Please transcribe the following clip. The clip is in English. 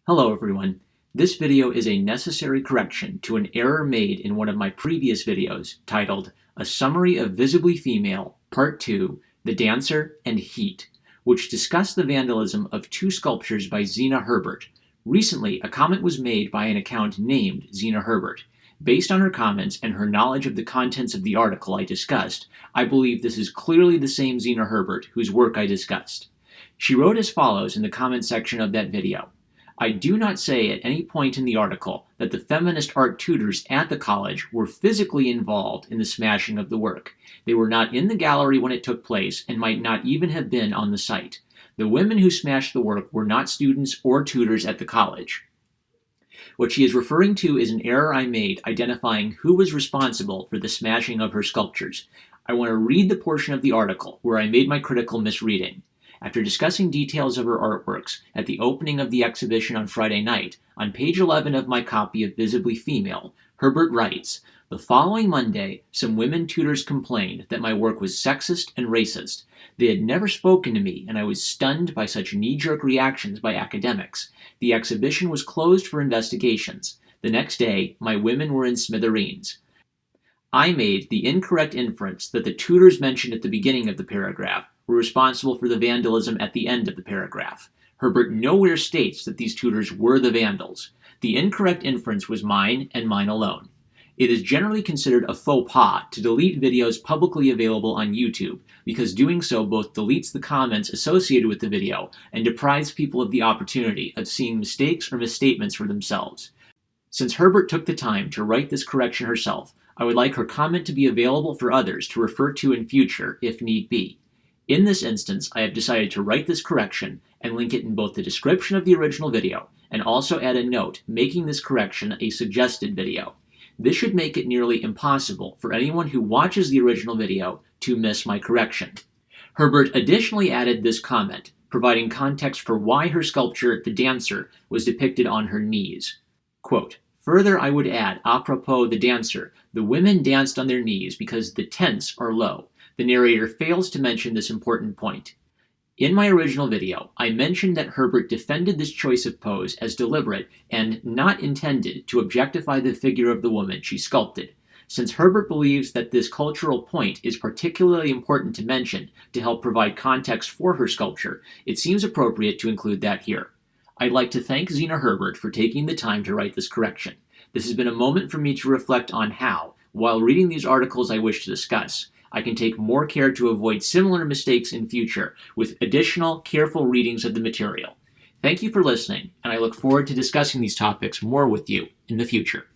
Hello everyone. This video is a necessary correction to an error made in one of my previous videos titled A Summary of Visibly Female, Part 2, The Dancer and Heat, which discussed the vandalism of two sculptures by Zina Herbert. Recently, a comment was made by an account named Zina Herbert. Based on her comments and her knowledge of the contents of the article I discussed, I believe this is clearly the same Zina Herbert whose work I discussed. She wrote as follows in the comment section of that video. I do not say at any point in the article that the feminist art tutors at the college were physically involved in the smashing of the work. They were not in the gallery when it took place and might not even have been on the site. The women who smashed the work were not students or tutors at the college. What she is referring to is an error I made identifying who was responsible for the smashing of her sculptures. I want to read the portion of the article where I made my critical misreading. After discussing details of her artworks at the opening of the exhibition on Friday night, on page 11 of my copy of Visibly Female, Herbert writes, "The following Monday, some women tutors complained that my work was sexist and racist. They had never spoken to me, and I was stunned by such knee-jerk reactions by academics. The exhibition was closed for investigations. The next day, my women were in smithereens." I made the incorrect inference that the tutors mentioned at the beginning of the paragraph were responsible for the vandalism at the end of the paragraph. Herbert nowhere states that these tutors were the vandals. The incorrect inference was mine and mine alone. It is generally considered a faux pas to delete videos publicly available on YouTube because doing so both deletes the comments associated with the video and deprives people of the opportunity of seeing mistakes or misstatements for themselves. Since Herbert took the time to write this correction herself, I would like her comment to be available for others to refer to in future if need be. In this instance, I have decided to write this correction and link it in both the description of the original video and also add a note making this correction a suggested video. This should make it nearly impossible for anyone who watches the original video to miss my correction. Herbert additionally added this comment, providing context for why her sculpture, The Dancer, was depicted on her knees. Quote, "Further, I would add, apropos The Dancer, the women danced on their knees because the tents are low. The narrator fails to mention this important point. In my original video, I mentioned that Herbert defended this choice of pose as deliberate and not intended to objectify the figure of the woman she sculpted. Since Herbert believes that this cultural point is particularly important to mention to help provide context for her sculpture, it seems appropriate to include that here. I'd like to thank Zina Herbert for taking the time to write this correction. This has been a moment for me to reflect on how, while reading these articles I wish to discuss, I can take more care to avoid similar mistakes in future with additional careful readings of the material. Thank you for listening, and I look forward to discussing these topics more with you in the future.